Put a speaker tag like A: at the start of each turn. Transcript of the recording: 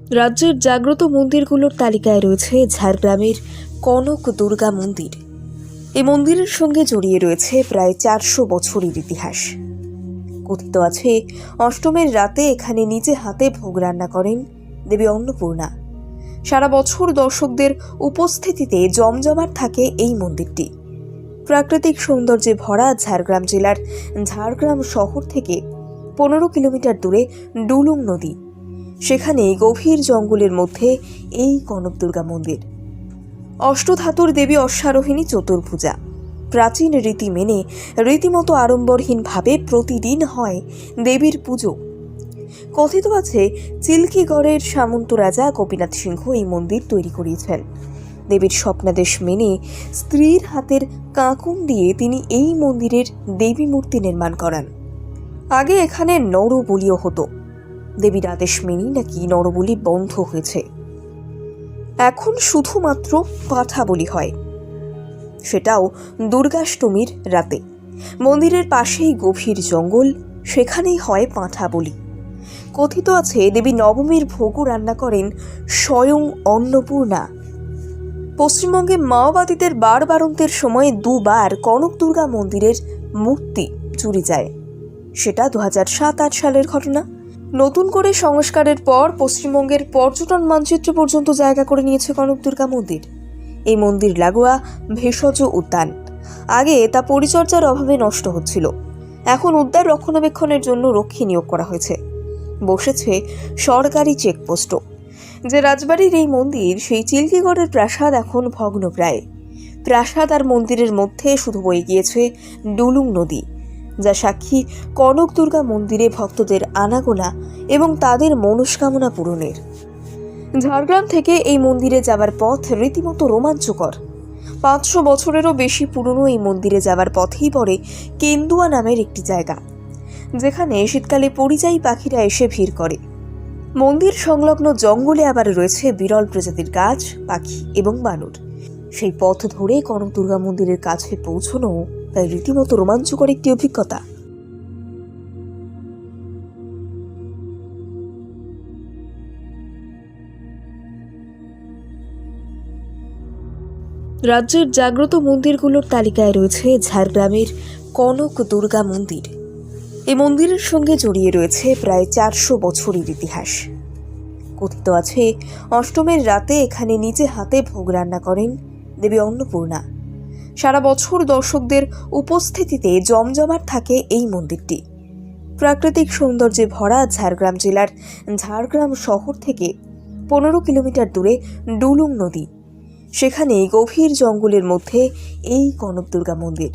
A: রাজ্যের জাগ্রত মন্দিরগুলোর তালিকায় রয়েছে ঝাড়গ্রামের কনক দুর্গা মন্দির। এই মন্দিরের সঙ্গে জড়িয়ে রয়েছে প্রায় 400 বছরের ইতিহাস। কথিত আছে, অষ্টমীর রাতে এখানে নিজে হাতে ভোগ রান্না করেন দেবী অন্নপূর্ণা। সারা বছর দর্শকদের উপস্থিতিতে জমজমাট থাকে এই মন্দিরটি। প্রাকৃতিক সৌন্দর্যে ভরা ঝাড়গ্রাম জেলার ঝাড়গ্রাম শহর থেকে 15 কিলোমিটার দূরে ডুলুং নদী, সেখানে গভীর জঙ্গলের মধ্যে এই কনক দুর্গা মন্দির। অষ্টধাতুর দেবী অশ্বারোহিণী চতুর্ভুজা। প্রাচীন রীতি মেনে রীতিমতো আড়ম্বরহীনভাবে প্রতিদিন হয় দেবীর পুজো। কথিত আছে, চিল্কিগড়ের সামন্ত রাজা গোপীনাথ সিংহ এই মন্দির তৈরি করিয়েছেন। দেবীর স্বপ্নাদেশ মেনে স্ত্রীর হাতের কাঁকুন দিয়ে তিনি এই মন্দিরের দেবী মূর্তি নির্মাণ করান। আগে এখানে নরবলিও হতো। দেবীর আদেশ মেনেই নাকি নরবলি বন্ধ হয়েছে। এখন শুধুমাত্র পাঠা বলি হয়, সেটাও দুর্গাষ্টমীর রাতে। মন্দিরের পাশেই গভীর জঙ্গল, সেখানেই হয় পাঁঠা বলি। কথিত আছে, দেবী নবমীর ভোগও রান্না করেন স্বয়ং অন্নপূর্ণা। পশ্চিমবঙ্গে মাওবাদীদের বাড়বাড়ন্তের সময় দুবার কনক দুর্গা মন্দিরের মূর্তি চুরি যায়। সেটা 2007-8 সালের ঘটনা। নতুন করে সংস্কারের পর পশ্চিমবঙ্গের পর্যটন মানচিত্র পর্যন্ত জায়গা করে নিয়েছে কনক দুর্গা মন্দির। এই মন্দির লাগোয়া ভেষজ উদ্যান। আগে তা পরিচর্যার অভাবে নষ্ট হচ্ছিল। এখন উদ্যান রক্ষণাবেক্ষণের জন্য রক্ষী নিয়োগ করা হয়েছে। বসেছে সরকারি চেকপোস্টও। যে রাজবাড়ির এই মন্দির, সেই চিল্কিগড়ের প্রাসাদ এখন ভগ্নপ্রায়। প্রাসাদ আর মন্দিরের মধ্যে শুধু বয়ে গিয়েছে ডুলুং নদী, যা সাক্ষী কনক দুর্গা মন্দিরে ভক্তদের আনাগোনা এবং তাদের মনস্কামনা পূরণের। ঝাড়গ্রাম থেকে এই মন্দিরে যাওয়ার পথ রীতিমতো রোমাঞ্চকর। 500 বছরেরও বেশি পুরনো এই মন্দিরে যাওয়ার পথেই পড়ে কেন্দুয়া নামের একটি জায়গা, যেখানে শীতকালে পরিযায়ী পাখিরা এসে ভিড় করে। মন্দির সংলগ্ন জঙ্গলে আবার রয়েছে বিরল প্রজাতির গাছ, পাখি এবং বানর। সেই পথ ধরে কনক দুর্গা মন্দিরের কাছে পৌঁছানো তাই রীতিমতো রোমাঞ্চকর একটি অভিজ্ঞতা। রাজ্যের জাগ্রত মন্দিরগুলোর তালিকায় রয়েছে ঝাড়গ্রামের কনক দুর্গা মন্দির। এই মন্দিরের সঙ্গে জড়িয়ে রয়েছে প্রায় 400 বছরের ইতিহাস। কথিত আছে, অষ্টমীর রাতে এখানে নিজে হাতে ভোগ রান্না করেন দেবী অন্নপূর্ণা। সারা বছর দর্শকদের উপস্থিতিতে জমজমাট থাকে এই মন্দিরটি। প্রাকৃতিক সৌন্দর্যে ভরা ঝাড়গ্রাম জেলার ঝাড়গ্রাম শহর থেকে 15 কিলোমিটার দূরে ডুলুং নদী, সেখানে গভীর জঙ্গলের মধ্যে এই কনক দুর্গা মন্দির।